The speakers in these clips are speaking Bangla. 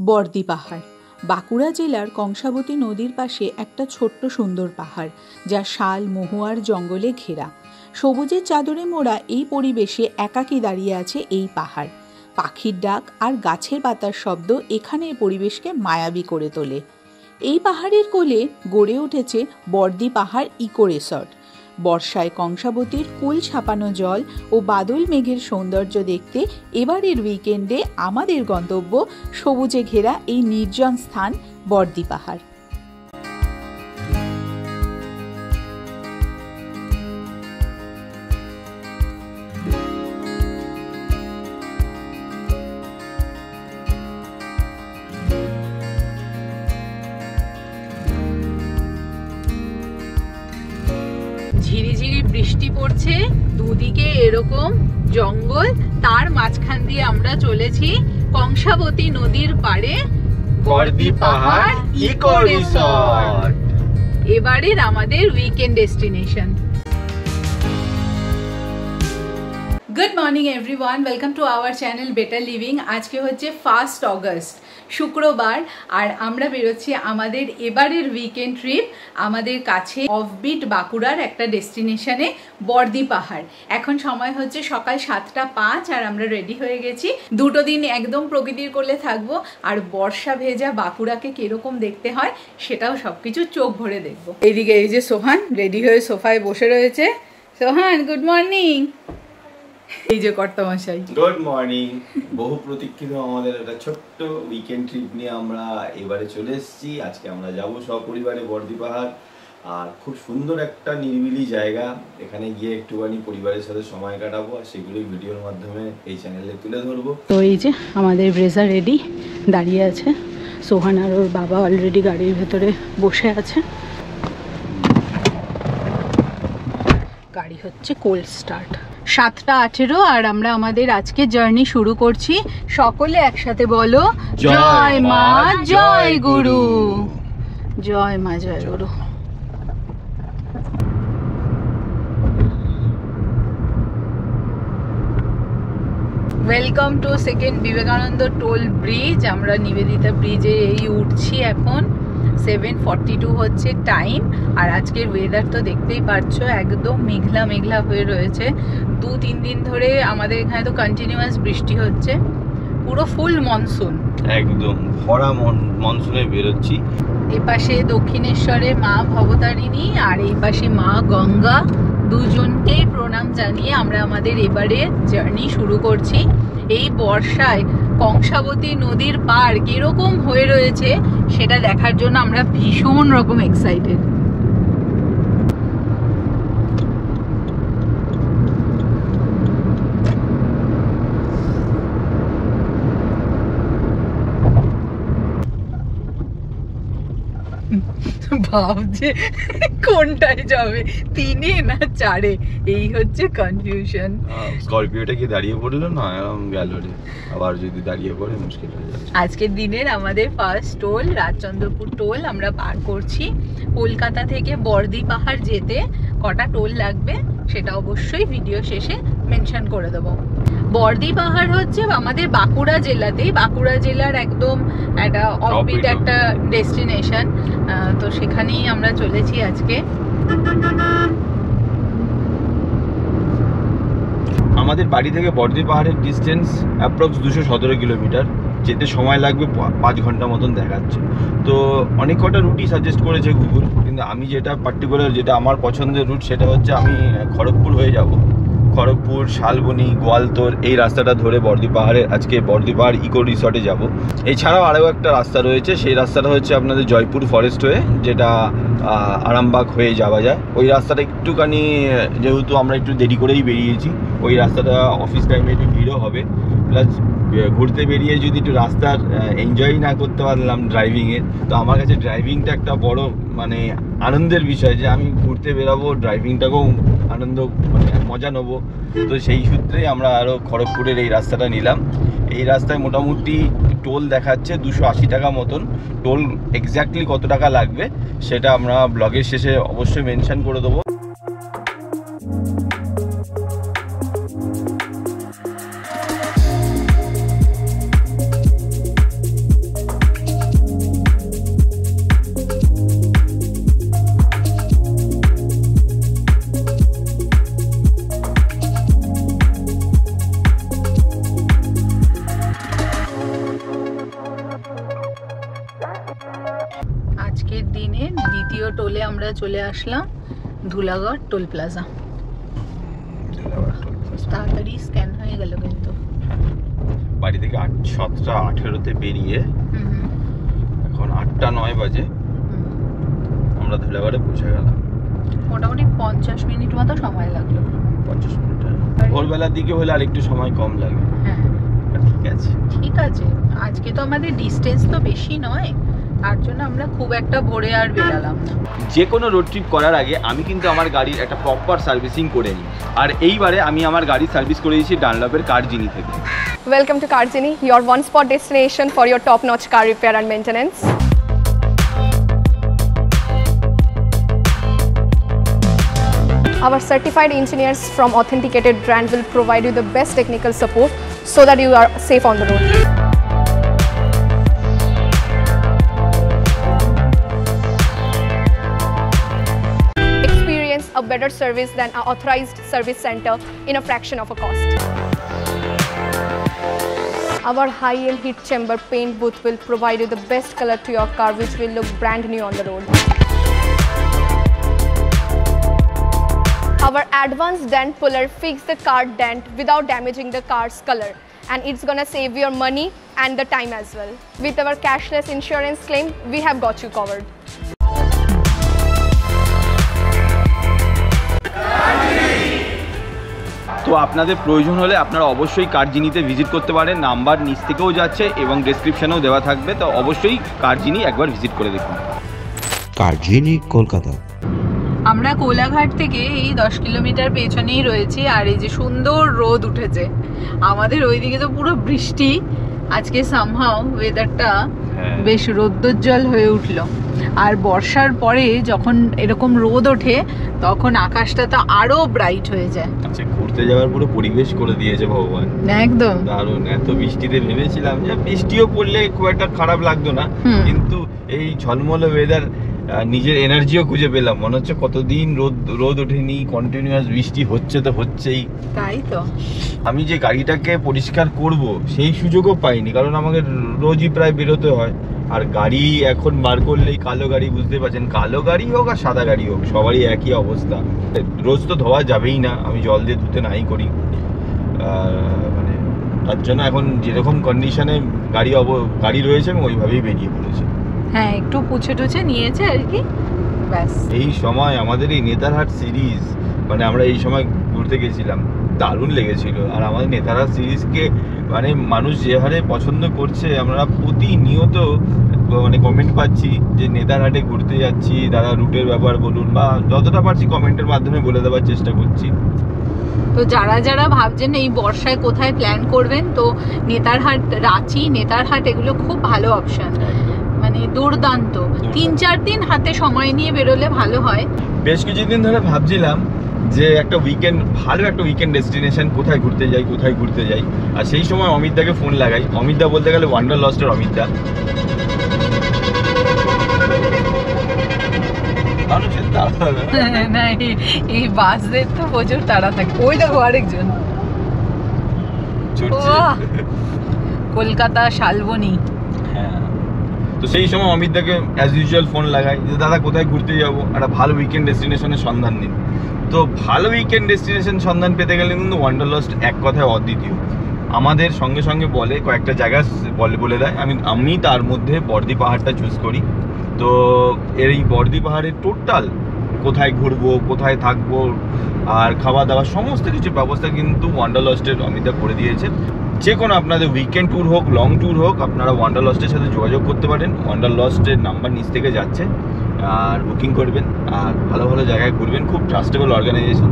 বর্দি পাহাড় বাঁকুড়া জেলার কংসাবতী নদীর পাশে একটা ছোট্ট সুন্দর পাহাড়, যা শাল মহুয়ার জঙ্গলে ঘেরা। সবুজের চাদরে মোড়া এই পরিবেশে একাকী দাঁড়িয়ে আছে এই পাহাড়। পাখির ডাক আর গাছের পাতার শব্দ এখানের পরিবেশকে মায়াবী করে তোলে। এই পাহাড়ের কোলে গড়ে উঠেছে বর্দি পাহাড় ইকো রিসর্ট। বর্ষায় কংসাবতীর কুল ছাপানো জল ও বাদল মেঘের সৌন্দর্য দেখতে এবারের উইকেন্ডে আমাদের গন্তব্য সবুজে ঘেরা এই নির্জন স্থান বর্দি পাহাড়। ঝিরিঝিরি বৃষ্টি পড়ছে, দুদিকে এরকম জঙ্গল, তার মাঝখান দিয়ে আমরা চলেছি কংসাবতী নদীর পাড়ে বর্দি পাহাড় ইকো রিসর্ট, এবারের আমাদের weekend destination. Good morning everyone, welcome to our channel better living. আজকে হচ্ছে 1 অগস্ট, শুক্রবার, আর আমরা বেরোচ্ছি আমাদের এবারের উইকেন্ড ট্রিপ আমাদের কাছে অফবিট বাঁকুড়ার একটা ডেস্টিনেশনে বর্দি পাহাড়। এখন সময় হচ্ছে সকাল 7:05 আর আমরা রেডি হয়ে গেছি। 2 দিন একদম প্রকৃতির কোলে থাকবো, আর বর্ষা ভেজা বাঁকুড়াকে কিরকম দেখতে হয় সেটাও সবকিছু চোখ ভরে দেখবো। এইদিকে এই যে সোহান রেডি হয়ে সোফায় বসে রয়েছে। সোহান, গুড মর্নিং। এই যে কর্তামশাই, গুড মর্নিং। বহু প্রতীক্ষিত আমাদের একটা ছোট্ট উইকেন্ড ট্রিপ নিয়ে আমরা এবারে চলে এসেছি। আজকে আমরা যাব সপরিবারে বর্দি পাহাড়, আর খুব সুন্দর একটা নিরিবিলি জায়গা। এখানে গিয়ে একটুখানি পরিবারের সাথে সময় কাটাবো, আর সেগুলোই ভিডিওর মাধ্যমে এই চ্যানেলে তুলে ধরবো। তো এই যে আমাদের ব্রেজা রেডি দাঁড়িয়ে আছে, সোহান আর ওর বাবা অলরেডি গাড়ির ভেতরে বসে আছে। গাড়ি হচ্ছে কোল্ড স্টার্ট। 7:18 আর আমরা আমাদের আজকে জার্নি শুরু করছি। সকলে একসাথে বলো, জয় মা জয় গুরু। জয় মা জয় গুরু। Welcome to second Vivekananda toll bridge. আমরা নিবেদিতা ব্রিজে এই উঠছি এখন। 7:42 হচ্ছে টাইম, আর আজকের ওয়েদার তো দেখতেই পারছো, একদম মেঘলা মেঘলা হয়ে রয়েছে। 2-3 দিন ধরে আমাদের এখানে তো কন্টিনিউয়াস বৃষ্টি হচ্ছে, পুরো ফুল মনসুন, একদম ভরা মনসুনে বেরোচ্ছি। এই পাশে দক্ষিণেশ্বরে মা ভবতারিণী আর এই পাশে মা গঙ্গা, দুজনকেই প্রণাম জানিয়ে আমরা আমাদের এবারে জার্নি শুরু করছি। এই বর্ষায় কংসাবতী নদীর পাড় কিরকম হয়ে রয়েছে সেটা দেখার জন্য আমরা ভীষণ রকম এক্সাইটেড। ভাবছে কোনটায় যাবে, 3-এ না 4-এ, এই হচ্ছে কনফিউশন। স্করপিওটা কি দাঁড়িয়ে পড়লো না, এরকম গেল রে, আবার যদি দাঁড়িয়ে পড়ে মুশকিল হয়ে যাবে। আজকের দিনের আমাদের ফার্স্ট টোল রাজচন্দ্রপুর টোল আমরা পার করছি। কলকাতা থেকে বর্দি পাহাড় যেতে কটা টোল লাগবে সেটা অবশ্যই ভিডিও শেষে মেনশন করে দেবো। বর্দি পাহাড় হচ্ছে আমাদের বাঁকুড়া জেলাতেই, বাঁকুড়া জেলার একদম একটা অফবিট একটা ডেস্টিনেশন, তো সেখানেই আমরা চলেছি আজকে। আমাদের বাড়ি থেকে বর্দি পাহাড়ের ডিস্টেন্স অ্যাপ্রক্স 217 কিলোমিটার। যেতে সময় লাগবে 5 ঘন্টা মতন দেখাচ্ছে। তো অনেক কটা রুটই সাজেস্ট করেছে গুগল, কিন্তু আমি যেটা পার্টিকুলার, যেটা আমার পছন্দের রুট, সেটা হচ্ছে আমি খড়গপুর হয়ে যাব। খড়গপুর, শালবনি, গোয়ালতোর এই রাস্তাটা ধরে বর্দি পাহাড়ে আজকে বর্দি পাহাড় ইকো রিসর্টে যাব। এছাড়াও আরও একটা রাস্তা রয়েছে, সেই রাস্তাটা হচ্ছে আপনাদের জয়পুর ফরেস্ট হয়ে, যেটা আরামবাগ হয়ে যাওয়া যায়। ওই রাস্তাটা একটুখানি, যেহেতু আমরা একটু দেরি করেই বেরিয়েছি, ওই রাস্তাটা অফিস টাইমে একটু ভিড়ও হবে। প্লাস ঘুরতে বেরিয়ে যদি একটু রাস্তার এনজয় না করতে পারলাম ড্রাইভিংয়ের, তো আমার কাছে ড্রাইভিংটা একটা বড় মানে আনন্দের বিষয়, যে আমি ঘুরতে বেরাবো, ড্রাইভিংটাকেও আনন্দ মানে মজা নেবো। তো সেই সূত্রেই আমরা আরও খড়গপুরের এই রাস্তাটা নিলাম। এই রাস্তায় মোটামুটি টোল দেখাচ্ছে 280 টাকা মতন। টোল এক্স্যাক্টলি কত টাকা লাগবে সেটা আমরা ব্লগের শেষে অবশ্যই মেনশন করে দেবো। আজকের দিনে দ্বিতীয় টোলে আমরা চলে আসলাম, ধুলাগড় টোল প্লাজা। তাড়াতাড়ি স্ক্যান হয়ে গেল কিন্তু। বাড়ি থেকে 7:18 বেরিয়ে এখন 8:09 বাজে আমরা ধুলাগড়ে পৌঁছে গেলাম। মোটামুটি 50 মিনিট মতো সময় লাগলো। 50 মিনিট। ভোরবেলার দিকে হলে আর একটু সময় কম লাগে। হ্যাঁ ঠিক আছে, ঠিক আছে। আজকে তো আমাদের ডিস্টেন্স তো বেশি নয়, তার জন্য আমরা খুব একটা ভোরে আর বেরালাম না। যে কোনো রোড ট্রিপ করার আগে আমি কিন্তু আমার গাড়ির একটা প্রপার সার্ভিসিং করে নিই, আর এইবারে আমি আমার গাড়ির সার্ভিস করে দিয়েছি ডানলপের কারজিনি থেকে। Welcome to Karjini, your one-spot destination for your top-notch car repair and maintenance. Our certified engineers from authenticated brand will provide you the best technical support so that you are safe on the road. Experience a better service than an authorized service center in a fraction of a cost. Our high-end heat chamber paint booth will provide you the best color to your car, which will look brand new on the road. Our advanced dent puller fixes the car dent without damaging the car's color, and it's gonna save your money and the time as well. With our cashless insurance claim, we have got you covered. তো আপনাদের প্রয়োজন হলে আপনারা অবশ্যই কারজিনিতে ভিজিট করতে পারেন। নাম্বার নিচ থেকেও যাচ্ছে এবং ডেসক্রিপশনেও দেওয়া থাকবে, তো অবশ্যই কারজিনি একবার ভিজিট করে দেখুন। কারজিনি কলকাতা। আমরা কোলাঘাট থেকে এই 10 কিলোমিটার পেছনেই রয়েছি, আর এই যে সুন্দর রোদ উঠেছে। আমাদের ওইদিকে তো পুরো বৃষ্টি, আজকে সামহাও ওয়েদারটা বেশ রৌদ্রোজ্জ্বল হয়ে উঠলো। আর বর্ষার পরে যখন এরকম রোদ ওঠে তখন আকাশটা তো আরো ব্রাইট হয়ে যায়। আচ্ছা, ঘুরতে যাওয়ার পুরো পরিবেশ করে দিয়েছে ভগবান, একদম দারুণ। এত বৃষ্টিতে ভেবেছিলাম যে বৃষ্টিও পড়লে খুব একটা খারাপ লাগতো না, কিন্তু এই ঝলমলে ওয়েদার নিজের এনার্জিও খুঁজে পেলাম। মনে হচ্ছে কতদিন রোদ ওঠেনি, কন্টিনিউয়াস বৃষ্টি হচ্ছে তো হচ্ছেই। তাই তো আমি যে গাড়িটাকে পরিষ্কার করব সেই সুযোগও পাইনি, কারণ আমাকে রোজই প্রায় বেরোতে হয়। আর গাড়ি এখন বার করলেই কালো গাড়ি, বুঝতে পারছেন, কালো গাড়ি হোক আর সাদা গাড়ি হোক সবারই একই অবস্থা। রোজ তো ধোয়া যাবেই না, আমি জল দিয়ে ধুতে নাই করি। মানে তার জন্য এখন যেরকম কন্ডিশনে গাড়ি রয়েছে আমি ওইভাবেই বেরিয়ে পড়েছি। হ্যাঁ, একটু পুছে টুছে নিয়েছে আর কি, ব্যাস। এই সময় আমাদের এই নেতারহাট সিরিজ, মানে আমরা এই সময় ঘুরতে গেছিলাম, দারুণ লেগেছিল। আর আমাদের নেতারহাট সিরিজকে মানে মানুষ যে হারে পছন্দ করছে, আমরা প্রতিনিয়ত মানে কমেন্ট পাচ্ছি যে নেতারহাটে ঘুরতে যাচ্ছি, দাদা রুটের ব্যাপার বলুন, বা যতটা পারছি কমেন্টের মাধ্যমে বলে দেওয়ার চেষ্টা করছি। তো যারা যারা ভাবছেন এই বর্ষায় কোথায় প্ল্যান করবেন, তো নেতারহাট, রাঁচি, নেতারহাট এগুলো খুব ভালো অপশন, মানে দুর্দান্ত। 3-4 দিন হাতে সময় নিয়ে বেরোলে ভালো হয়। বেশ কিছুদিন ধরে ভাবছিলাম যে একটা ভালো একটা উইকেন্ড ডেস্টিনেশন কোথায় ঘুরতে যাই। আর সেই সময় অমিতদাকে ফোন লাগাই। অমিতদা বলতে গেলে ওয়ান্ডারলস্টের অমিতদা। না, এই বাসদের তো প্রচুর তাড়া থাকে। ওই দেখো আরেকজন কলকাতা শালবনী। হ্যাঁ, তো সেই সময় অমিতদাকে অ্যাজ ইউজুয়াল ফোন লাগাই যে দাদা কোথায় ঘুরতে যাবো, একটা ভালো উইকেন্ড ডেস্টিনেশনের সন্ধান দিন। তো ভালো উইকেন্ড ডেস্টিনেশন সন্ধান পেতে গেলে কিন্তু ওয়ান্ডারলস্ট এক কথায় অদ্বিতীয়। আমাদের সঙ্গে সঙ্গে বলে কয়েকটা জায়গা বলে দেয়, আমি তার মধ্যে বর্দি পাহাড়টা চুজ করি। তো এই বর্দি পাহাড়ের টোটাল কোথায় ঘুরবো, কোথায় থাকবো, আর খাওয়া দাওয়া সমস্ত কিছু ব্যবস্থা কিন্তু ওয়ান্ডারলস্টের অমিতা করে দিয়েছে। যে কোনো আপনাদের উইকেন্ড ট্যুর হোক, লং ট্যুর হোক, আপনারা ওয়ান্ডারলস্টের সাথে যোগাযোগ করতে পারেন। ওয়ান্ডারলস্টের নাম্বার নিচ থেকে যাচ্ছে, আর বুকিং করবেন, আর ভালো ভালো জায়গায় ঘুরবেন। খুব ট্রাস্টেবল অর্গানাইজেশন।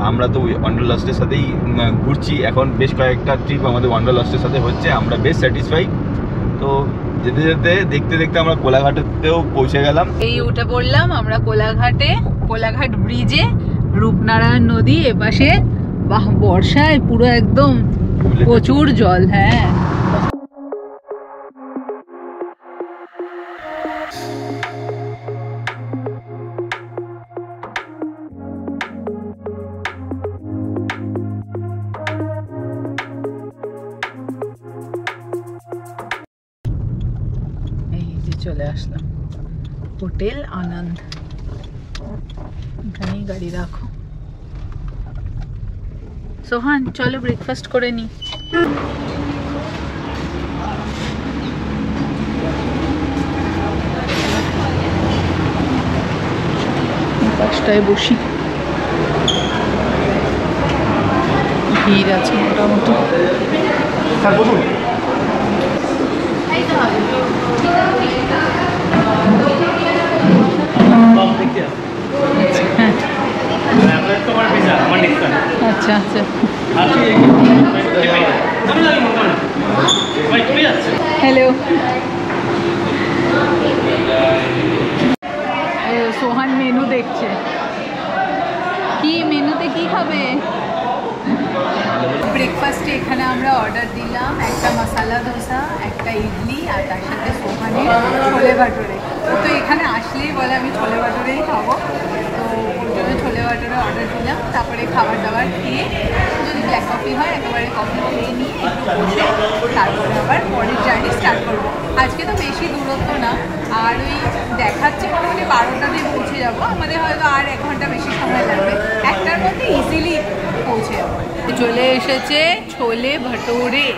আমরা তো ওয়ান্ডারলস্টের সাথেই ঘুরছি, এখন বেশ কয়েকটা ট্রিপ আমাদের ওয়ান্ডারলস্টের সাথে হচ্ছে, আমরা বেশ স্যাটিসফাই। তো যেতে যেতে দেখতে দেখতে আমরা কোলাঘাটেও পৌঁছে গেলাম। এই উঠে পড়লাম আমরা কোলাঘাট ব্রিজে, রূপনারায়ণ নদী এপাশে। বাহ, বর্ষায় পুরো একদম প্রচুর জল। হ্যাঁ, এই যে চলে আসলাম। হোটেল আনন্দ, এখানেই গাড়ি রাখো। সোহান চলো ব্রেকফাস্ট করে নি। পাঁচটায় বসি, ভিড় আছে মোটামুটি। আচ্ছা আচ্ছা, হ্যালো। সোহান মেনু দেখছে, কি মেনুতে কি খাবে? ব্রেকফাস্টে এখানে আমরা অর্ডার দিলাম একটা মশালা ধোসা, একটা ইডলি, আর তার সাথে সোহানের ছোলে ভাটুরে। তো এখানে আসলেই বলে আমি ছোলে ভাটুরেই খাবো, তো ওর জন্য ছোলে ভাটুরে অর্ডার দিলাম। তারপরে খাবার দাবার খেয়ে যদি ব্ল্যাক কফি হয় একেবারে কফি খেয়ে নিয়ে একটু বসে তারপরে আবার পরের জার্নি স্টার্ট করবো। আজকে তো বেশি দূরত্ব না, আর ওই দেখাচ্ছে মোটামুটি 12টাতে পৌঁছে যাবো। আমাদের হয়তো আর 1 ঘন্টা বেশি সময় লাগবে, 1টার মধ্যে ইজিলি পৌঁছে যাবো। চলে এসেছে ছোলে ভাটুরে।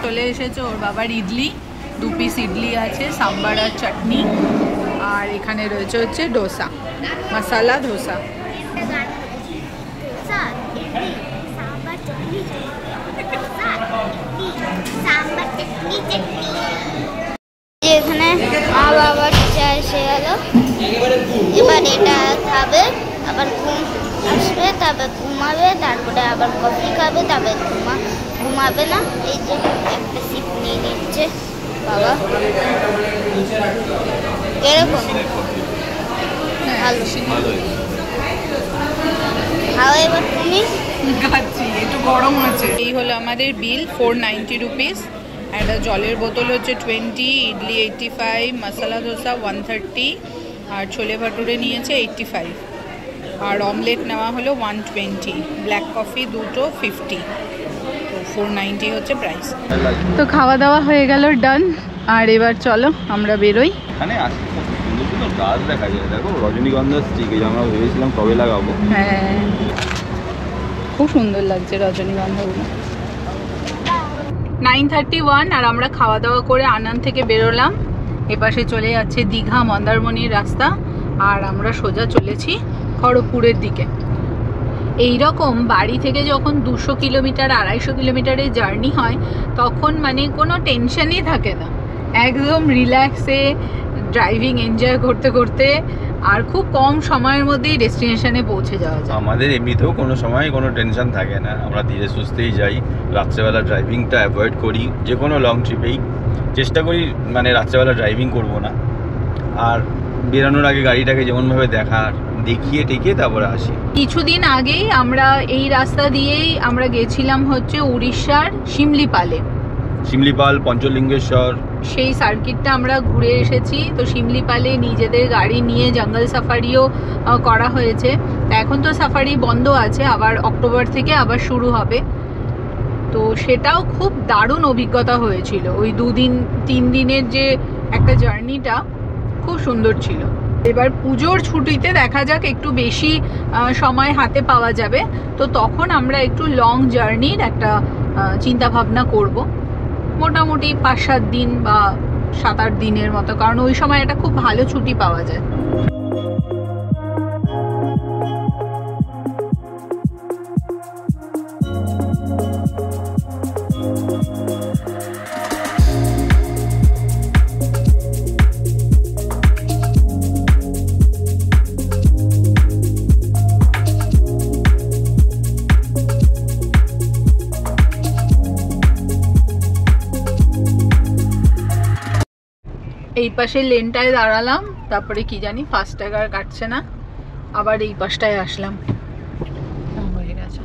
চলে এসেছে ওর বাবার ইডলি, 2 পিস ইডলি আছে, সাম্বার আর চাটনি, আর এখানে রয়েছে হচ্ছে ডোসা, মশালা ধোসা। এখানে মা বাবার চা এসে গেল, এবার এটা খাবে, আবার ঘুম আসবে, তারপর ঘুমাবে, তারপরে আবার কফি খাবে, তারপর ঘুমাবে না। এই যে একটা সিপ নিয়ে নিচ্ছে বাবা, এরকম ভালো খাও। এবার তুমি খাচ্ছি, একটু গরম আছে। এই হলো আমাদের বিল, 490 রুপিস। একটা জলের বোতল হচ্ছে 20, ইডলি 85, মশলা ধোসা 130, আর ছোলে ভাটুরে নিয়েছে 85, আর অমলেট নেওয়া হলো 120, ব্ল্যাক কফি দুটো 50, তো 490 হচ্ছে প্রাইস। তো খাওয়া দাওয়া হয়ে গেল, ডান। আর এবার চলো আমরা বেরোই। এখানে আসতে সুন্দর সুন্দর গাছ দেখা যায়, দেখো রজনীগন্ধা স্টিক, এই যে আমরা ভেবেছিলাম কবে লাগাবো। হ্যাঁ খুব সুন্দর লাগছে রজনীগন্ধাগুলো। 9:31, আর আমরা খাওয়া দাওয়া করে আনন্দ থেকে বেরোলাম। এপাশে চলে যাচ্ছে দীঘা মন্দারমণির রাস্তা, আর আমরা সোজা চলেছি খড়গপুরের দিকে। এই রকম বাড়ি থেকে যখন 200 কিলোমিটার 250 কিলোমিটারের জার্নি হয় তখন মানে কোনো টেনশনই থাকে না, একদম রিল্যাক্সে ড্রাইভিং এনজয় করতে করতে আর খুব কম সময়ের মধ্যেই ডেস্টিনেশনে পৌঁছে যাওয়া যায়। আমাদের এমনিতেও কোনো সময় কোনো টেনশন থাকে না, আমরা ধীরে সুস্থেই যাই। রাত্রেবেলা ড্রাইভিংটা অ্যাভয়েড করি, যে কোনো লং ট্রিপেই চেষ্টা করি মানে রাত্রেবেলা ড্রাইভিং করব না, আর বেরোনোর আগে গাড়িটাকে যেমনভাবে দেখিয়ে টেকিয়ে তারপরে আসি। কিছুদিন আগেই আমরা এই রাস্তা দিয়েই আমরা গেছিলাম হচ্ছে উড়িষ্যার শিমলিপাল, পঞ্চলিঙ্গেশ্বর, সেই সার্কিটটা আমরা ঘুরে এসেছি। তো শিমলিপালে নিজেদের গাড়ি নিয়ে জঙ্গল সাফারিও করা হয়েছে। তা এখন তো সাফারি বন্ধ আছে, আবার অক্টোবর থেকে আবার শুরু হবে। তো সেটাও খুব দারুণ অভিজ্ঞতা হয়েছিল। ওই 2-3 দিনের যে একটা জার্নিটা খুব সুন্দর ছিল। এবার পুজোর ছুটিতে দেখা যাক একটু বেশি সময় হাতে পাওয়া যাবে, তো তখন আমরা একটু লং জার্নির একটা চিন্তা ভাবনা করব। মোটামুটি 5-7 দিন বা 7-8 দিনের মতো, কারণ ওই সময় একটা খুব ভালো ছুটি পাওয়া যায়। এই পাশে লেনটায় দাঁড়ালাম, তারপরে কি জানি ফাস্ট্যাগ আর কাটছে না, আবার এই পাশটায় আসলাম। হয়ে গেছে।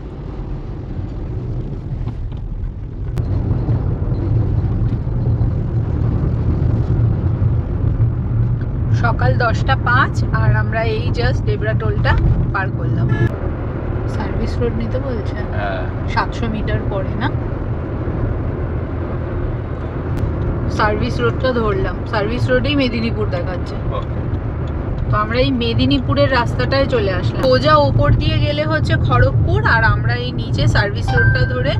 সকাল 10:05 আর আমরা এই জাস্ট ডেবরা টোলটা পার করলাম। সার্ভিস রোড নিতে বলছে, 700 মিটার পরে না। সার্ভিস রোডটা ধরলাম, সার্ভিস রোডেই মেদিনীপুর দেখাচ্ছে। তো আমরা এই মেদিনীপুরের রাস্তাটায় চলে আসলাম। সোজা ওপর দিয়ে গেলে হচ্ছে খড়গপুর, আর আমরা এই নিচে সার্ভিস রোডটা ধরে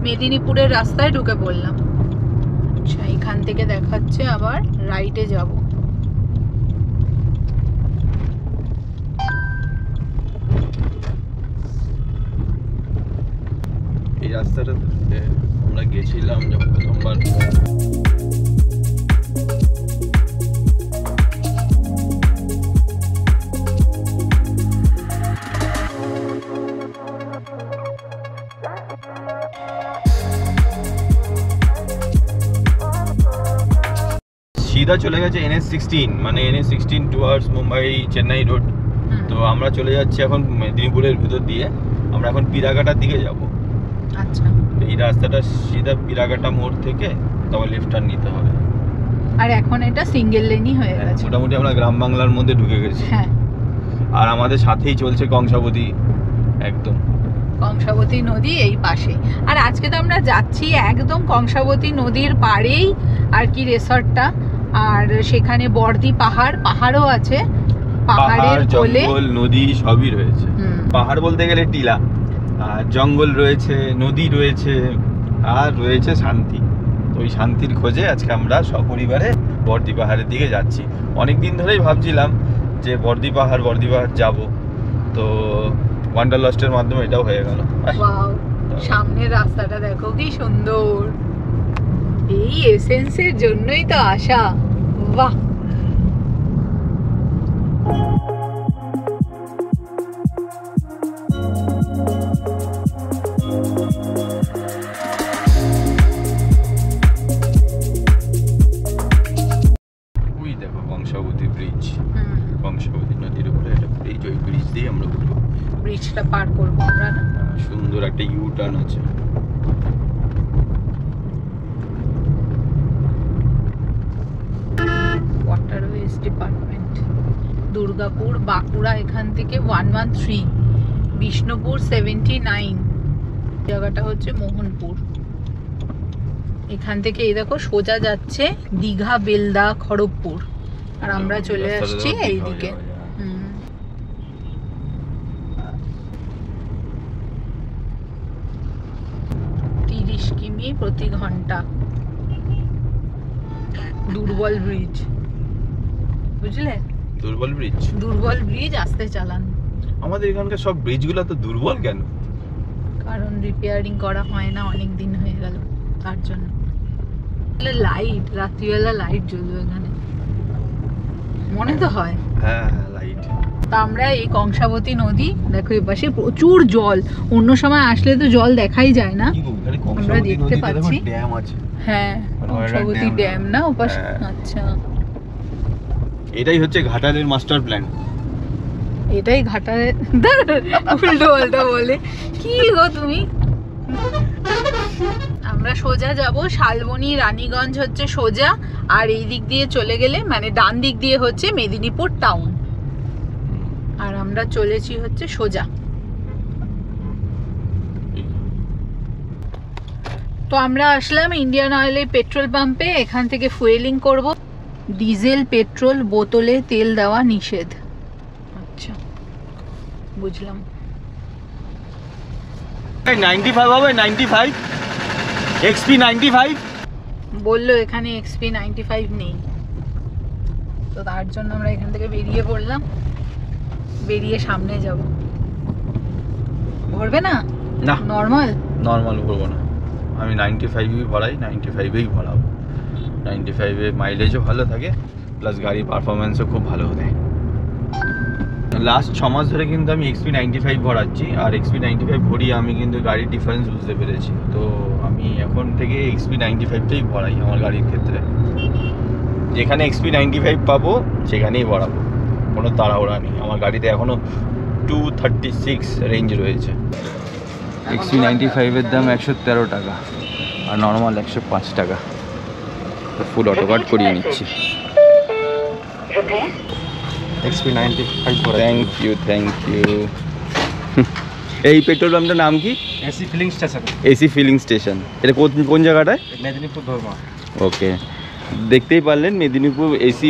মেদিনীপুরের রাস্তায় ঢুকে পড়লাম। আচ্ছা, এখান থেকে দেখাচ্ছে আবার রাইটে যাব। এই রাস্তাটা আমরা গেছিলাম যখন প্রথমবার। সিধা চলে গেছে NH16, মানে NH16 towards Mumbai Chennai road. তো আমরা চলে যাচ্ছি এখন মেদিনীপুরের ভিতর দিয়ে। আমরা এখন পিরাঘাটার দিকে যাব। আচ্ছা, এই রাস্তাটা সিধা পিরাঘাটা মোড় থেকে তারপর লেফট টার্ন নিতে হবে। আর এখন এটা সিঙ্গেল লেনই হয়ে গেছে। মোটামুটি আমরা গ্রাম বাংলার মধ্যে ঢুকে গেছি। হ্যাঁ, আর আমাদের সাথেই চলছে কংসাবতী, একদম কংসাবতী নদী এই পাশে। আর আজকে তো আমরা যাচ্ছি একদম কংসাবতী নদীর পাড়েই আর কি রিসর্টটা, আর সেখানে বর্দি পাহাড়ও আছে। পাহাড়ের কোলে জঙ্গল নদী সবই রয়েছে। পাহাড় বলতে গেলে টিলা, আর জঙ্গল রয়েছে, নদী রয়েছে, আর রয়েছে শান্তি। তো ওই শান্তির খোঁজে আজকে আমরা সপরিবারে বর্দি পাহাড়ের দিকে যাচ্ছি। অনেক দিন ধরেই ভাবছিলাম যে বর্দি পাহাড় যাব, তো ওয়ান্ডারলাস্টের মাধ্যমে এটাও হয়ে গেল। ওয়াও, সামনের রাস্তাটা দেখো কি সুন্দর। এই এসেন্সের জন্যই তো আসা। বাহ, ওই দেখো কংসাবতী ব্রিজ, কংসাবতী নদীর উপরে একটা ব্রিজ, ওই ব্রিজ দিয়ে আমরা উঠবো। ব্রিজটা পার করবো আমরা না? সুন্দর একটা ইউ টার্ন আছে। ওয়াটারওয়েজ ডিপার্টমেন্ট, দুর্গাপুর বাঁকুড়া এখান থেকে 113, বিষ্ণুপুর 79, জায়গাটা হচ্ছে মোহনপুর। এখান থেকে এই দেখো সোজা যাচ্ছে দীঘা, বেলদা, খড়গপুর, আর আমরা চলে আসছি এইদিকে। 30 কিমি প্রতি ঘন্টা। দুর্বল ব্রিজ, বুঝলে? দুর্বল ব্রিজ, দুর্বল ব্রিজ আস্তে চালান। আমাদের এখানকার সব ব্রিজগুলো তো দুর্বল কেন? কারণ রিপেয়ারিং করা হয় না, অনেক দিন হয়ে গেল, তার জন্য। লাইট, রাত্রিবেলা লাইট জ্বলবে এখানে, মনে তো হয়। হ্যাঁ, লাইট। তা আমরা এই কংসাবতী নদী দেখো, এই পাশে প্রচুর জল। অন্য সময় আসলে তো জল দেখাই যায় না, আমরা দেখতে পাচ্ছি। ড্যাম আছে। হ্যাঁ, কংসাবতী ড্যাম না ওপাশে? আচ্ছা, এটাই হচ্ছে ঘাটালের মাস্টার প্ল্যান। এটাই ঘাটালের উল্টো পাল্টা বলে কি গো তুমি। আমরা সোজা যাব শালবনী, রানীগঞ্জ হচ্ছে সোজা, আর এই দিক দিয়ে চলে গেলে মানে ডান দিক দিয়ে হচ্ছে মেদিনীপুর টাউন, আর আমরা চলেছি হচ্ছে সোজা। তো আমরা আসলাম ইন্ডিয়ান অয়েলের পেট্রোল পাম্পে। এখান থেকে ফুয়েলিং করব। ডিজেল পেট্রোল বোতলে তেল দেওয়া নিষেধ। আচ্ছা, বুঝলাম। 95 হবে, 95 XP 95 বললো এখানে XP 95 নেই, তো তার জন্য আমরা এখান থেকে বেরিয়ে পড়লাম। বেরিয়ে সামনে যাব। ভরবে না? না, নর্মাল ভরবো না। আমি 95ই ভরাই, 95এই ভরাবো। 95-এ মাইলেজও ভালো থাকে, প্লাস গাড়ির পারফরমেন্সও খুব ভালো দেয়। লাস্ট 6 মাস ধরে কিন্তু আমি XP 95 ভরাচ্ছি, আর XP 95 ভরিয়ে আমি কিন্তু গাড়ির ডিফারেন্স বুঝতে পেরেছি। তো আমি এখন থেকে XP 95টাই ভরাই আমার গাড়ির ক্ষেত্রে। যেখানে XP 95 পাবো সেখানেই ভরাবো, কোনো তাড়াহুড়া নেই। আমার গাড়িতে এখনও 236 রেঞ্জ রয়েছে। XP 95-এর দাম 113 টাকা, আর নর্মাল 105 টাকা। তো ফুল অটো কাট করিয়ে নিচ্ছি। XP 95 thank you. এই পেট্রোল পাম্পটার নাম কি? AC filling station. AC filling station. এটা কোন জায়গাটায়? মেদিনীপুর ধর্মা। ওকে। দেখতেই পারলেন মেদিনীপুর এসি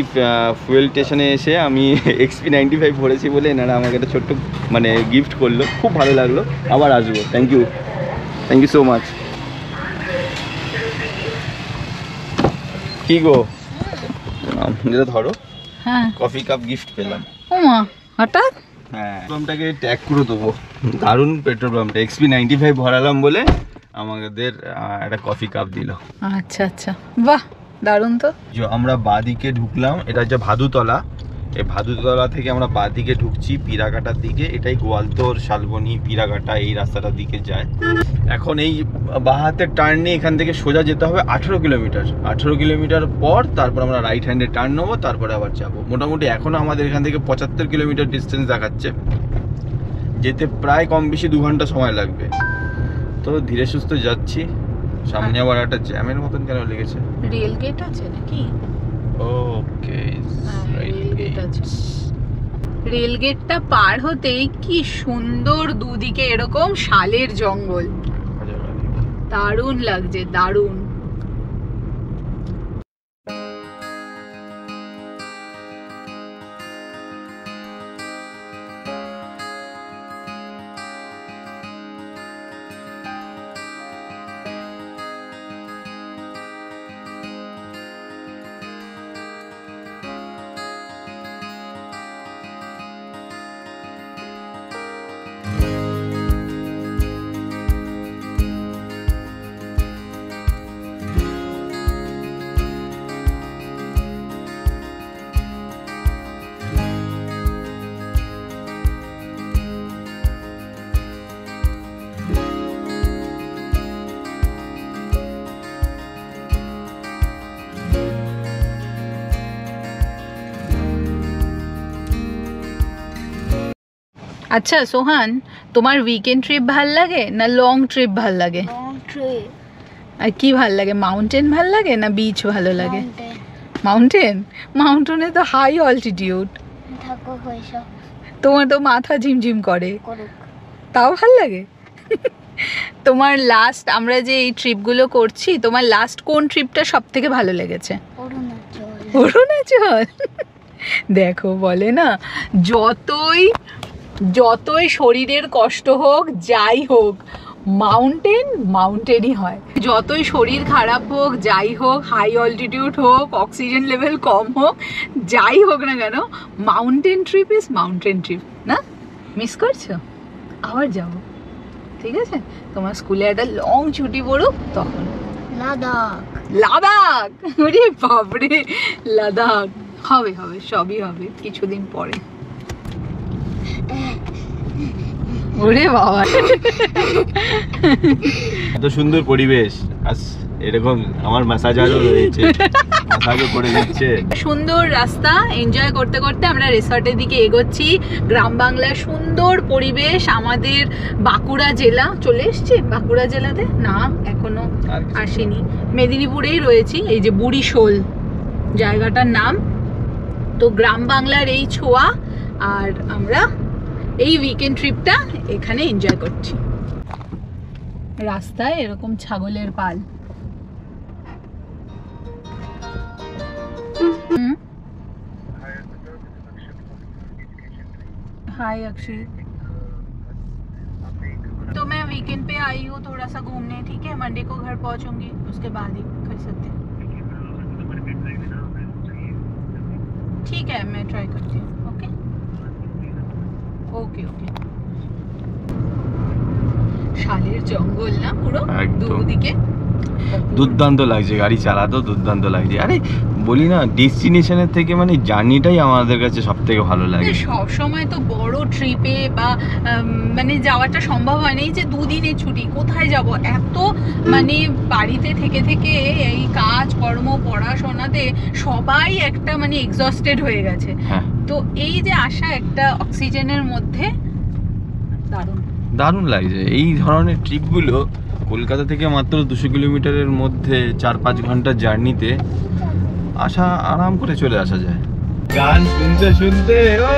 ফুয়েল স্টেশনে এসে আমি XP95 ভরেছি বলে এনারা আমাকে একটা ছোট্ট মানে গিফট করলো, খুব ভালো লাগলো, আবার আসবো। Thank you so much. কি গো যেটা ধরো, হ্যাঁ কফি কাপ গিফট পেলাম। ও মা হঠাৎ? হ্যাঁ পাম্পটাকে ট্যাগ করে দেবো, দারুণ পেট্রোল পাম্পটা। XP95 ভরালাম বলে আমাদের একটা কফি কাপ দিল। আচ্ছা আচ্ছা, বাহ দারুণ তো। আমরা বাঁদিকে ঢুকলাম, এটা হচ্ছে ভাদুতলা। এই ভাদুতলা থেকে আমরা বাঁদিকে ঢুকছি পিরাকাটার দিকে। এটাই গোয়ালতোর, শালবনি, পিরাকাটা এই রাস্তাটার দিকে যায়। এখন এই বাঁ হাতের টার্ন নিয়ে এখান থেকে সোজা যেতে হবে 18 কিলোমিটার। 18 কিলোমিটার পর তারপর আমরা রাইট হ্যান্ডে টার্ন নেবো, তারপরে আবার যাবো। মোটামুটি এখনও আমাদের এখান থেকে 75 কিলোমিটার ডিস্টেন্স দেখাচ্ছে, যেতে প্রায় কম বেশি 2 ঘন্টা সময় লাগবে। তো ধীরে সুস্থে যাচ্ছি। সামনে আবার একটা জ্যামের মতন কেন লেগেছে? রেল গেট আছে নাকি? ওকে, রেল গেটটা পার হতেই কি সুন্দর দুদিকে এরকম শালের জঙ্গল, দারুণ লাগছে, দারুণ। আচ্ছা সোহান, তোমার উইকেন্ড ট্রিপ ভাল লাগে না লং ট্রিপ ভাল লাগে? আর কি ভাল লাগে, মাউন্টেন ভাল লাগে না বিচ ভালো লাগে? মাউন্টেন? মাউন্টেনে তো হাই অল্টিটিউড, তোমার তো মাথা ঝিমঝিম করে, তাও ভাল লাগে? তোমার লাস্ট আমরা যে এই ট্রিপগুলো করছি, তোমার লাস্ট কোন ট্রিপটা সব থেকে ভালো লেগেছে? অরুণাচল। দেখো বলে না, যতই শরীরের কষ্ট হোক যাই হোক, মাউন্টেনই হয়। যতই শরীর খারাপ হোক যাই হোক, হাই অল্টিটিউড হোক, অক্সিজেন লেভেল কম হোক, যাই হোক না কেন, mountain trip is mountain trip. না মিস করছো? আবার যাবো, ঠিক আছে? তোমার স্কুলে একটা লং ছুটি পড়ুক তখন। লাদাখ, ওরে বাপরে, লাদাখ হবে, সবই হবে কিছুদিন পরে। ওরে বাবা, এত সুন্দর পরিবেশ, এরকম আমার ম্যাসাজারও রয়েছে, ম্যাসাজও করে দিচ্ছে। সুন্দর রাস্তা এনজয় করতে করতে আমরা রিসর্টের দিকে এগোচ্ছি। গ্রাম বাংলার সুন্দর পরিবেশ। আমাদের বাঁকুড়া জেলা চলে এসছে। বাঁকুড়া জেলাতে না এখনো আসেনি, মেদিনীপুরেই রয়েছি। এই যে বুড়িশোল জায়গাটার নাম। তো গ্রাম বাংলার এই ছোঁয়া, আর আমরা এই উইকেন্ড ট্রিপটা এখানে এনজয় করছি। রাস্তায় এরকম ছাগলের পাল। हाय अक्षय, तो मैं वीकेंड पे आई हूँ थोड़ा सा घूमने, ठीक है? मंडे को घर पहुँचूंगी, उसके बाद ही कर सकते हैं। ठीक है, मैं ट्राई करती हूँ। Okay okay okay. শালের জঙ্গল না পুরো দুদিকে, দুর্দান্ত লাগছে, গাড়ি চালাতেও দুর্দান্ত লাগছে। আরে বলি না, ডেস্টিনেশনের থেকে মানে জার্নিটাই আমাদের কাছে সব থেকে ভালো লাগে। সব সময় তো বড় ট্রিপে বা মানে যাওয়াটা সম্ভব হয় না। এই যে দুদিনের ছুটি, কোথায় যাব? এত মানে বাড়িতে থেকে থেকে এই কাজ কর্ম পড়াশোনাতে সবাই একটা মানে এক্সস্টেড হয়ে গেছে। তো এই যে আসা একটা অক্সিজেনের মধ্যে দারুণ লাগছে। এই ধরনের ট্রিপগুলো কলকাতা থেকে মাত্র 200 কিলোমিটারের মধ্যে 4-5 ঘন্টার জার্নিতে আসা, আরাম করে চলে আসা যায়। গান শুনতে শুনতে ও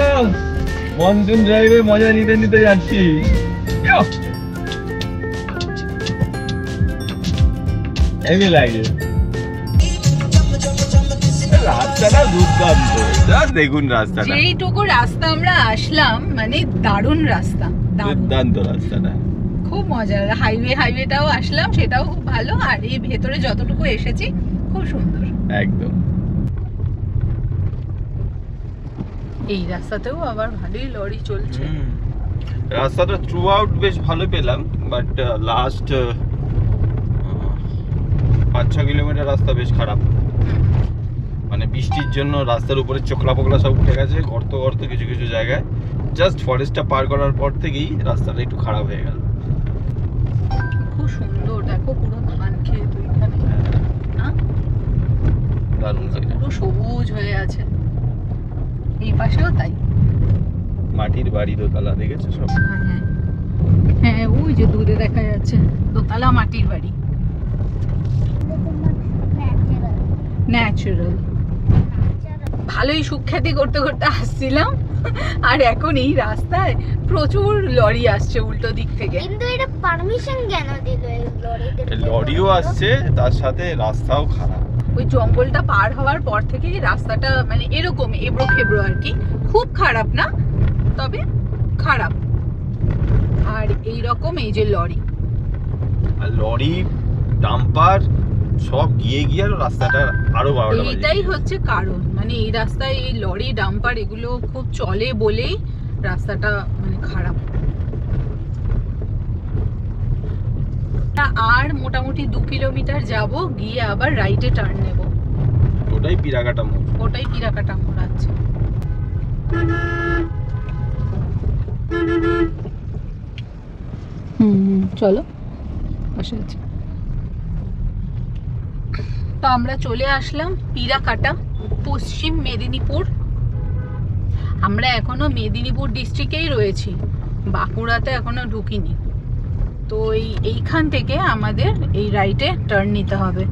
মনসুন ড্রাইভে মজা নিতে নিতে যাচ্ছি। হেভি লাগে। রাস্তাটা দুর্দান্ত। দেখুন রাস্তাটা, যেইটুকু রাস্তা আমরা আসলাম মানে দারুণ রাস্তা, দুর্দান্ত রাস্তাটা, খুব মজা। হাইওয়েটাও আসলাম, সেটাও খুব ভালো। আর এই ভেতরে যতটুকু এসেছি খুব সুন্দর একদম। এই রাস্তাতেও আবার ভালোই লরি চলছে। রাস্তাটা থ্রু আউট বেশ ভালো পেলাম, বাট লাস্ট 5-6 কিলোমিটার রাস্তা বেশ খারাপ। মানে বৃষ্টির জন্য রাস্তার উপরে চোখলা পোকলা সব উঠে গেছে, গর্ত গর্ত কিছু কিছু জায়গায়। জাস্ট ফরেস্টটা পার করার পর থেকেই রাস্তাটা একটু খারাপ হয়ে গেল। খুব সুন্দর, দেখো পুরো ধান ক্ষেত ওইখানে না, দারুণ পুরো সবুজ হয়ে আছে। এই পাশেও তাই, মাটির বাড়ি দোতলা দেখেছো সব? হ্যাঁ ওই যে দূরে দেখা যাচ্ছে দোতলা মাটির বাড়ি, ন্যাচারাল। ভালোই সুখ্যাতি করতে করতে আসছিলাম, আর এখন এই রাস্তায় প্রচুর লরি আসছে উল্টো দিক থেকে। কিন্তু এটা পারমিশন কেন দিল এই লরিতে? লরিও আসছে, তার সাথে রাস্তাও খারাপ। ওই জঙ্গলটা পার হওয়ার পর থেকে রাস্তাটা মানে এরকম এবড়ো খেবড়ো আর কি, খুব খারাপ না, তবে খারাপ। আর এই রকম এই যে লরি, আর লরি ডাম্পার সব গিয়ে গিয়ে আরো রাস্তাটা আরো 12টা বাজে। এইটাই হচ্ছে কারণ, মানে এই রাস্তায় এই লরি ডাম্পার এগুলো খুব চলে বলেই রাস্তাটা মানে খারাপ। আর মোটামুটি 2 কিলোমিটার যাব, গিয়ে আবার রাইটে টার্ন নেব। ওটাই পিরাকাটা মোড়। ওটাই পিরাকাটা মোড় আছে। চলো বসে আছি। তো আমরা চলে আসলাম পিরাকাটা, পশ্চিম মেদিনীপুর। আমরা এখনো মেদিনীপুর ডিস্ট্রিক্টেই রয়েছি, বাঁকুড়াতে এখনো ঢুকিনি। তো এইখান থেকে আমাদের এই রাইটে টার্ন নিতে হবে।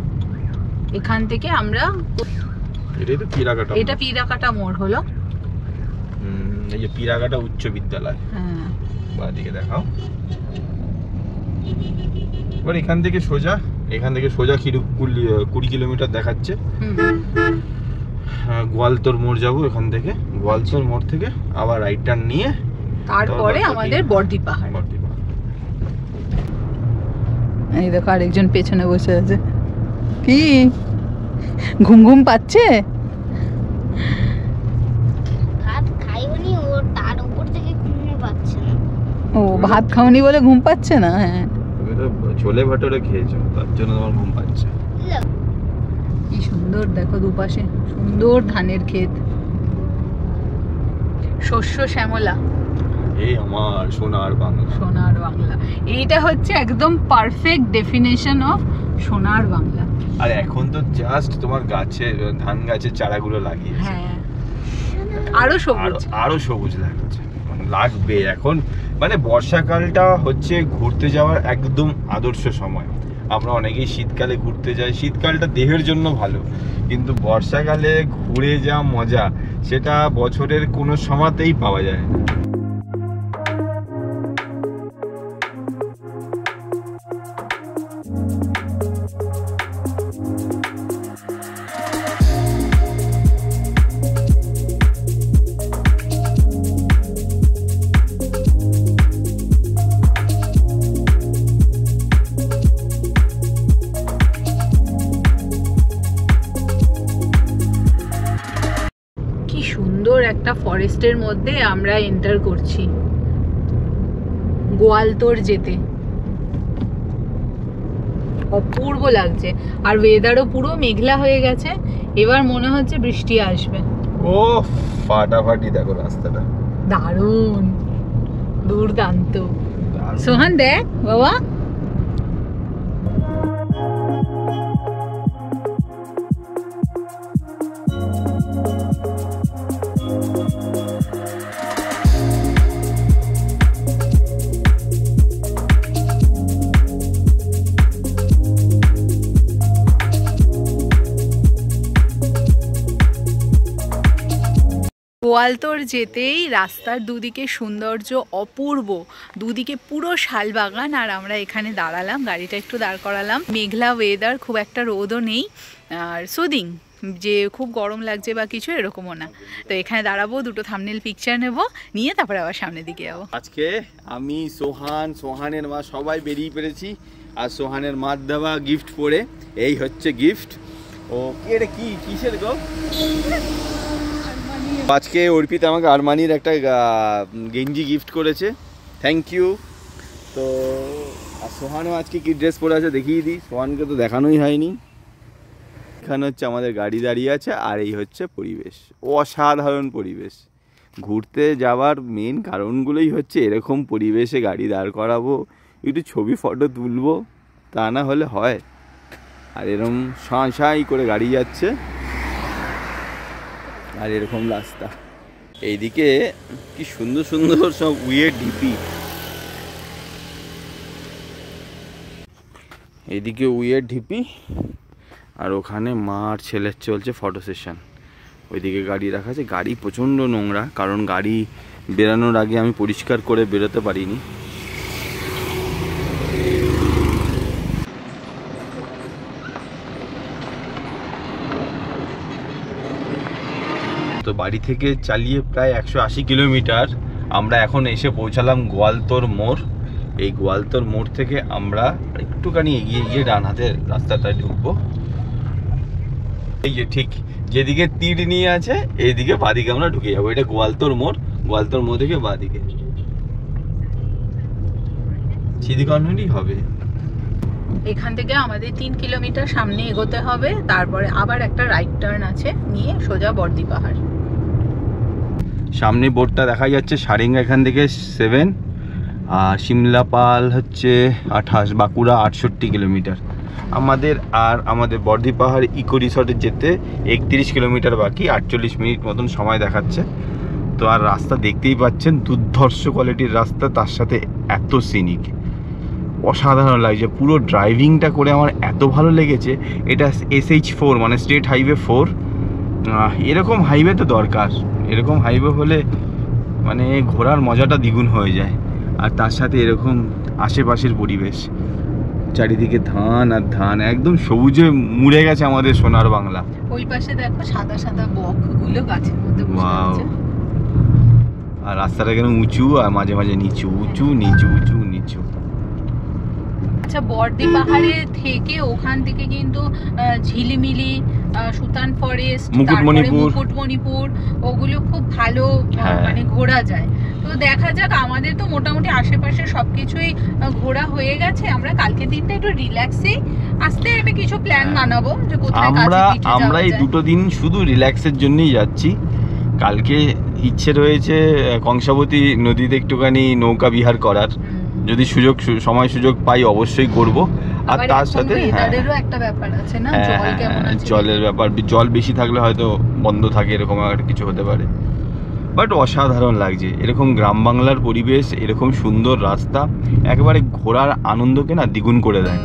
এখান থেকে আমরা, এটাই তো পিরাকাটা, এটা পিরাকাটা মোড় হলো। এই যে পিরাকাটা উচ্চ বিদ্যালয়, হ্যাঁ বাদিকে দেখাও। এবার এখান থেকে সোজা 20 কিলোমিটার দেখাচ্ছে। গোয়ালতোর মোড় যাবো এখান থেকে, গোয়ালতোর মোড় থেকে আবার রাইট টার্ন নিয়ে তারপরে আমাদের বর্দি পাহাড়। বর্দি পাহাড়। এই দেখো আরেকজন পেছনে বসে আছে, কি ঘুম ঘুম পাচ্ছে? ভাত খাইওনি, ও তার উপর থেকে ঘুমও পাচ্ছে না। ও ভাত খাওনি বলে ঘুম পাচ্ছে না? হ্যাঁ, তুমি তো ছোলে ভাটোরে খেয়েছো, তার জন্য তোমার ঘুম পাচ্ছে। কি সুন্দর দেখো, দুপাশে সুন্দর ধানের ক্ষেত, শস্য শ্যামলা। এই আমার সোনার বাংলা। সোনার বাংলা, এইটা হচ্ছে একদম পারফেক্ট ডেফিনেশন অফ সোনার বাংলা। আর এখন তো জাস্ট তোমার গাছে ধান গাছের চারাগুলো লাগিয়েছে, হ্যাঁ আরো সবুজ, আরো সবুজ লাগবে এখন। মানে বর্ষাকালটা হচ্ছে ঘুরতে যাওয়ার একদম আদর্শ সময়। আমরা অনেকেই শীতকালে ঘুরতে যাই, শীতকালটা দেহের জন্য ভালো, কিন্তু বর্ষাকালে ঘুরে যা মজা সেটা বছরের কোনো সময়তেই পাওয়া যায় না। একটা ফরেস্টের মধ্যে আমরা এন্টার করছি গোয়ালতোর যেতে। অপূর্ব লাগছে, আর ওয়েদারও পুরো মেঘলা হয়ে গেছে, এবার মনে হচ্ছে বৃষ্টি আসবে। ও ফাটাফাটি দেখো রাস্তাটা, দারুণ দুর্দান্ত। সোহান দেখ বাবা, গোয়ালতোর যেতেই রাস্তার দুদিকে সৌন্দর্য অপূর্ব, দুদিকে পুরো শালবাগান। আর আমরা এখানে দাঁড়ালাম, গাড়িটা একটু দাঁড় করালাম, মেঘলা ওয়েদার, খুব একটা রোদও নেই, আর সুদিং যে খুব গরম লাগছে বা কিছু, এরকমও না। তো এখানে দাঁড়াবো, দুটো থাম্বনেল পিকচার নেব, নিয়ে তারপরে আবার সামনের দিকে যাবো। আজকে আমি সোহানের মা সবাই বেরিয়ে পেরেছি, আর সোহানের মার দেওয়া গিফট পরে এই হচ্ছে গিফট। ও এটা কি কিসের গো? আজকে অর্পিতা আমাকে আরমানির একটা গেঞ্জি গিফট করেছে, থ্যাংক ইউ। তো আর সোহানও আজকে কি ড্রেস পরে আছে দেখিয়ে দিই, সোহানকে তো দেখানোই হয়নি। এখানে হচ্ছে আমাদের গাড়ি দাঁড়িয়ে আছে, আর এই হচ্ছে পরিবেশ, অসাধারণ পরিবেশ। ঘুরতে যাওয়ার মেন কারণগুলোই হচ্ছে এরকম পরিবেশে গাড়ি দাঁড় করাবো, একটু ছবি ফটো তুলবো, তা না হলে হয়? আর এরকম সাঁই করে গাড়ি যাচ্ছে, আর এরকম রাস্তা। এইদিকে কি সুন্দর সুন্দর সব উইয়ের ঢিপি, এইদিকে উইয়ের ঢিপি, আর ওখানে মা আর ছেলের চলছে ফটো সেশন। ওইদিকে গাড়ি রাখা আছে, গাড়ি প্রচণ্ড নোংরা, কারণ গাড়ি বেরানোর আগে আমি পরিষ্কার করে বেরোতে পারিনি। তো বাড়ি থেকে চালিয়ে প্রায় 180 কিলোমিটার আমরা এখন এসে পৌঁছালাম গোয়ালতোর মোড়। এই গোয়ালতোর মোড় থেকে আমরা একটুখানি এগিয়ে গিয়ে ডান হাতের রাস্তাটায় ঢুকবো। এই যে ঠিক যেদিকে তীর নিয়ে আছে এইদিকে বাঁদিকে আমরা ঢুকে যাবো। এটা গোয়ালতোর মোড়, গোয়ালতোর মোড় থেকে বাঁদিকে সিধি কর্নারই হবে। এখান থেকে আমাদের 3 কিলোমিটার সামনে এগোতে হবে, তারপরে আবার একটা রাইট টার্ন আছে, নিয়ে সোজা বর্দি পাহাড়। সামনে বোর্ডটা দেখা যাচ্ছে, সারেঙ্গা এখান থেকে 7, আর সিমলাপাল হচ্ছে 28, বাঁকুড়া 68 কিলোমিটার আমাদের। আর আমাদের বর্দি পাহাড় ইকো রিসর্টে যেতে 31 কিলোমিটার বাকি, 48 মিনিট মতন সময় দেখাচ্ছে। তো আর রাস্তা দেখতেই পাচ্ছেন, দুর্ধর্ষ কোয়ালিটির রাস্তা, তার সাথে এত সিনিক, অসাধারণ লাগছে। পুরো ড্রাইভিংটা করে আমার এত ভালো লেগেছে। এটা SH4 মানে স্টেট হাইওয়ে 4। এরকম হাইওয়ে তো দরকার, এরকম হাইওয়ে হলে মানে ঘোরার মজাটা দ্বিগুণ হয়ে যায়। আর তার সাথে এরকম আশেপাশের পরিবেশ, চারিদিকে ধান আর ধান, একদম সবুজে মুড়ে গেছে আমাদের সোনার বাংলা। ওই পাশে দেখো সাদা সাদা বকগুলো গাছের মধ্যে বসে আছে। আর রাস্তাটা কেন উঁচু আর মাঝে মাঝে নিচু, উঁচু নিচু, উঁচু নিচু। আচ্ছা, বর্দি পাহাড়ে থেকে ওখান থেকে কিন্তু ঝিলিমিলি, সুতান ফরেস্ট, মুকুটমণিপুর, ওগুলো খুব ভালো মানে ঘোরা যায়। তো দেখা যাক, আমাদের তো মোটামুটি আশেপাশে সবকিছুই ঘোরা হয়ে গেছে। আমরা কালকে দিনটা একটু রিল্যাক্সে আসতে একটা কিছু প্ল্যান বানাবো, যে কোথায় আমরা এই দুটো দিন শুধু রিল্যাক্সের জন্যই যাচ্ছি। কালকে ইচ্ছে রয়েছে কংসাবতী নদীতে একটুখানি নৌকা বিহার করার, যদি সময় সুযোগ পাই অবশ্যই করব। আর তার সাথে একটা ব্যাপার আছে না, জলের ব্যাপার, জল বেশি থাকলে হয়তো বন্ধ থাকে, এরকম একটা কিছু হতে পারে। বাট অসাধারণ লাগছে এরকম গ্রাম বাংলার পরিবেশ, এরকম সুন্দর রাস্তা, একেবারে ঘোরার আনন্দকে না দ্বিগুণ করে দেয়।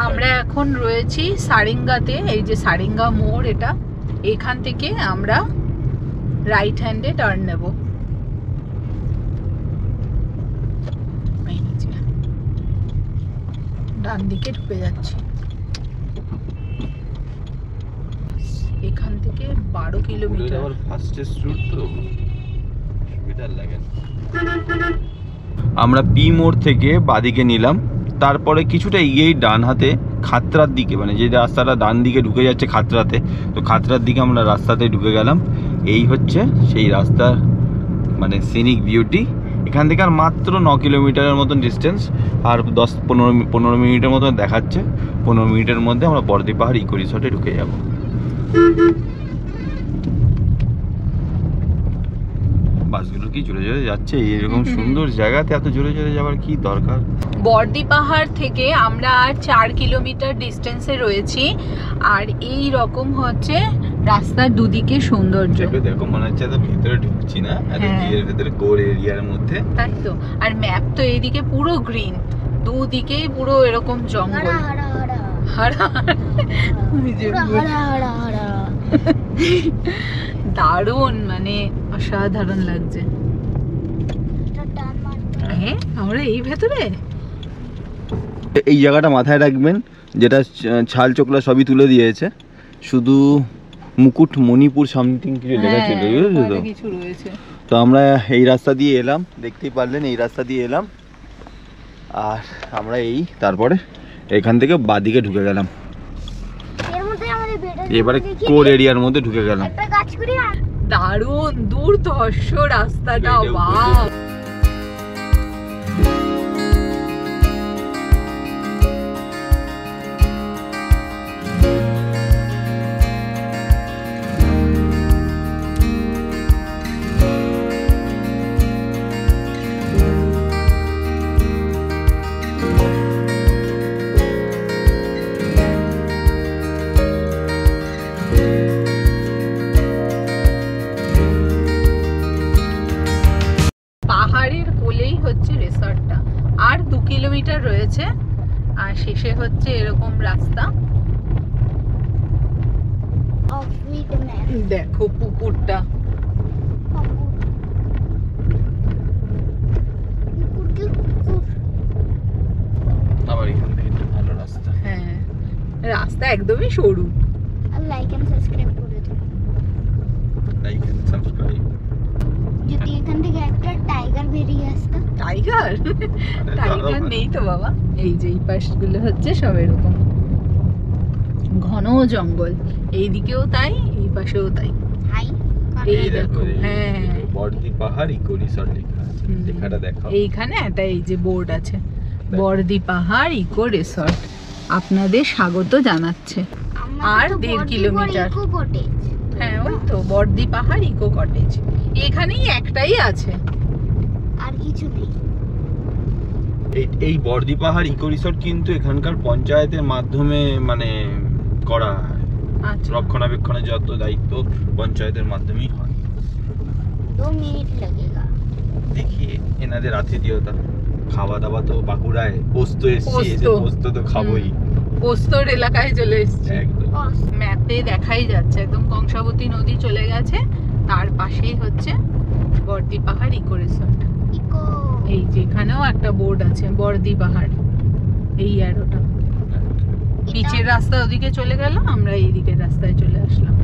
আমরা এখন রয়েছি সারেঙ্গাতে। এই যে সারেঙ্গা মোড়, এটা এখান থেকে আমরা রাইট হ্যান্ডে টার্ন নেব। ডান দিকে ঢুকে যাচ্ছি। এখান থেকে 12 কিলোমিটার। আমরা পি মোড় থেকে বাদিকে নিলাম, তারপরে কিছুটা এগিয়েই ডান হাতে খাতড়ার দিকে, মানে যে রাস্তাটা ডান দিকে ঢুকে যাচ্ছে খাতড়াতে, তো খাতড়ার দিকে আমরা রাস্তাতে ঢুকে গেলাম। এই হচ্ছে সেই রাস্তার মানে সিনিক বিউটি। এখান থেকে আর মাত্র 9 কিলোমিটারের মতন ডিস্টেন্স, আর 10-15 মিনিটের মতন দেখাচ্ছে। 15 মিনিটের মধ্যে আমরা বর্দি পাহাড় ইকো রিসর্টে ঢুকে যাব। বাসগুলো কি জোরে জোরে যাচ্ছে, এরকম সুন্দর জায়গাতে এত জোরে জোরে যাওয়ার কি দরকার। বর্দি পাহাড় থেকে আমরা আর 4 কিলোমিটার ডিস্টেন্সে রয়েছি, আর এই রকম হচ্ছে রাস্তার দুদিকে সৌন্দর্য। দেখো মনে হচ্ছে তো ভিতরে ঢুকছি না, এর ভিতরে কোর এরিয়ার মধ্যে। তাই তো, আর ম্যাপ তো এইদিকে পুরো গ্রিন, দুদিকেই পুরো এরকম জঙ্গল। দারুণ, মানে অসাধারণ লাগছে। হ্যাঁ, আমরা এই ভেতরে এই জায়গাটা মাথায় রাখবেন, যেটা ছাল চোখলা সবই তুলে দিয়েছে, শুধু মুকুট মণিপুর সামথিং কিছু লেখা ছিল, কিছু রয়েছে। তো আমরা এই রাস্তা দিয়ে এলাম, দেখতেই পারলেন এই রাস্তা দিয়ে এলাম, আর আমরা তারপরে এখান থেকে বাদিকে ঢুকে গেলাম, এবারে কোর এরিয়ার মধ্যে ঢুকে গেলাম। দারুণ দুর্ধর্ষ রাস্তাটা, বাহ। পাহাড়ের কোলেই হচ্ছে রিসর্টটা, আর 2 কিলোমিটার রয়েছে, আর শেষে হচ্ছে এরকম রাস্তা। দেখো পুকুরটা, আবার এখান থেকে ভালো রাস্তা। হ্যাঁ, রাস্তা একদমই সরু। লাইক এন্ড সাবস্ক্রাইব করে দিন। Like and subscribe. যদি এখান থেকে একটা টাইগার বেরিয়ে আসতো। টাইগার? টাইগার নেই তো বাবা। এই যে এই পাশগুলো হচ্ছে সব এরকম ঘন জঙ্গল, এইদিকেও তাই, এই পাশেও তাই। হাই, এই দেখো, হ্যাঁ, বর্দি পাহাড় ইকো রিসর্ট লেখা আছে, লেখাটা দেখো। এইখানে একটা এই যে বোর্ড আছে, বর্দি পাহাড় ইকো রিসর্ট আপনাদের স্বাগত জানাচ্ছে। আর 1.5 কিলোমিটার। হ্যাঁ, ওই তো বর্দি পাহাড় ইকো কটেজ, এখানেই একটাই আছে, আর কিছু নেই। এই বর্দি পাহাড় ইকো রিসর্ট কিন্তু এখানকার পঞ্চায়েতের মাধ্যমে মানে করা হয়। আচ্ছা, রক্ষণাবেক্ষণের যত দায়িত্ব পঞ্চায়েতের মাধ্যমেই হয়। 2 মিনিট লাগেগা। দেখি এনাদের আতিথেয়তা, খাওয়া দাওয়া তো বাঁকুড়ায়, পোস্ত এসছি, পোস্ত তো খাবোই। পোস্তর এলাকায় চলে এসেছি একদম, ম্যাপে দেখাই যাচ্ছে একদম কংসাবতী নদী চলে গেছে, তার পাশেই হচ্ছে বর্দি পাহাড় ইকো রিসর্ট। ইকো, এই যে এখানেও একটা বোর্ড আছে বর্দি পাহাড়, এই অ্যারোটা। পিচের রাস্তা ওদিকে চলে গেল, আমরা এই দিকের রাস্তায় চলে আসলাম।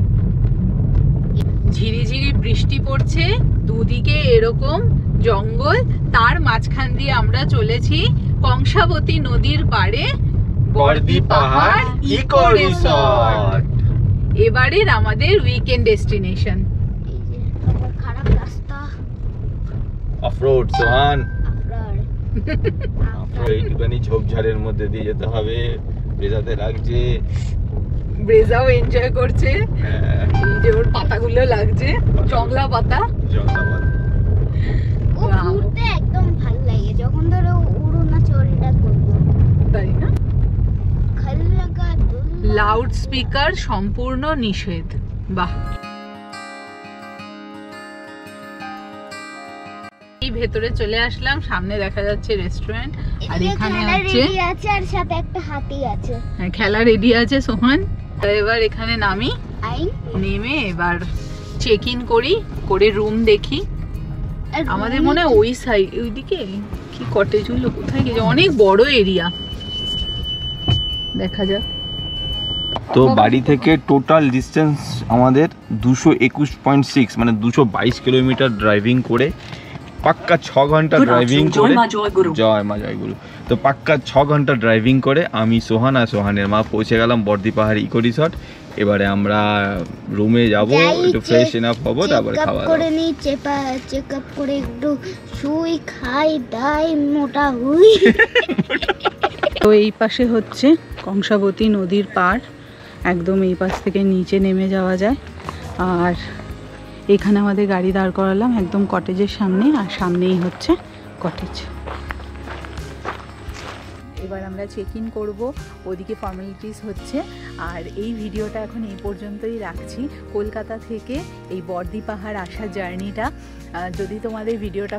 ঝিরিঝিরি বৃষ্টি পড়ছে, দুদিকে এরকম জঙ্গল, তার মাঝখান দিয়ে আমরা চলেছি কংসাবতী নদীর পাড়ে বর্দি পাহাড় ইকো রিসর্ট, এবারের আমাদের উইকেন্ড ডেস্টিনেশন। এই যে খারাপ রাস্তা, অফরোড সোহান, আপনার এইটুখানি ঝোপঝাড়ের মধ্যে দিয়ে যেতে হবে, ব্রেজাতে লাগছে, ব্রেজাও এনজয় করছে, এই যে ওর পাতাগুলো লাগছে, জংলা পাতা। ও ঘুরতে একদম ভালো লাগে, যখন ধরো অরুণাচলটা করবো, তাই না? খাল্লাগা লাউড স্পিকার সম্পূর্ণ নিষেধ। বাহ, এই ভেতরে চলে আসলাম, সামনে দেখা যাচ্ছে রেস্টুরেন্ট, আর এখানে হচ্ছে আছে, আর সাথে একটা হাতি আছে। হ্যাঁ, খেলা রেডি আছে সোহান। এবার এখানে নামি, আই নেমে এবার চেক ইন করি, করে রুম দেখি। আমাদের মনে হয় ওই সাইড, ওইদিকে কি কটেজ গুলো কোথায় গেছে, অনেক বড় এরিয়া, দেখা যাক। তো বাড়ি থেকে টোটাল ডিস্টেন্স আমাদের 221.6, মানে 222 কিলোমিটার ড্রাইভিং করে, পাক্কা 6 ঘন্টা ড্রাইভিং করে। জয় মা জয়গুরু। তো পাক্কা 6 ঘন্টা ড্রাইভিং করে আমি, সোহান আর সোহানের মা পৌঁছে গেলাম বর্দি পাহাড় ইকো রিসর্ট। এবারে আমরা রুমে যাব, একটু ফ্রেশ এনাফ হব, তারপরে খাওয়া দাওয়া করে নিই, চেক আপ করে একটু শুই, খাই দাই, মোটা হই। তো এই পাশে হচ্ছে কংসাবতী নদীর পাড়, একদম এই পাশ থেকে নিচে নেমে যাওয়া যায়। আর এখানে আমাদের গাড়ি দাঁড় করালাম একদম কটেজের সামনে, আর সামনেই হচ্ছে কটেজ। এবার আমরা চেক ইন করবো, ওদিকে ফর্মালিটিস হচ্ছে। আর এই ভিডিওটা এখন এই পর্যন্তই রাখছি। কলকাতা থেকে এই বর্দি পাহাড় আসার জার্নিটা। যদি তোমাদের ভিডিওটা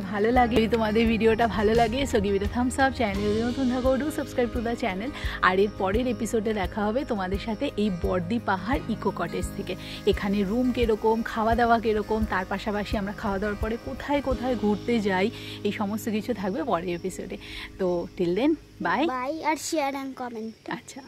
ভালো লাগে so give it a thumbs up. Channel যদি নতুন থাকো do subscribe to the channel. আর এর পরের এপিসোডে দেখা হবে তোমাদের সাথে এই বর্দি পাহাড় ইকো কটেজ থেকে। এখানে রুম কীরকম, খাওয়া দাওয়া কীরকম, তার পাশাপাশি আমরা খাওয়া দাওয়ার পরে কোথায় কোথায় ঘুরতে যাই, এই সমস্ত কিছু থাকবে পরের এপিসোডে। তো টিল দেন বাই, আর শেয়ার এন্ড কমেন্ট। আচ্ছা।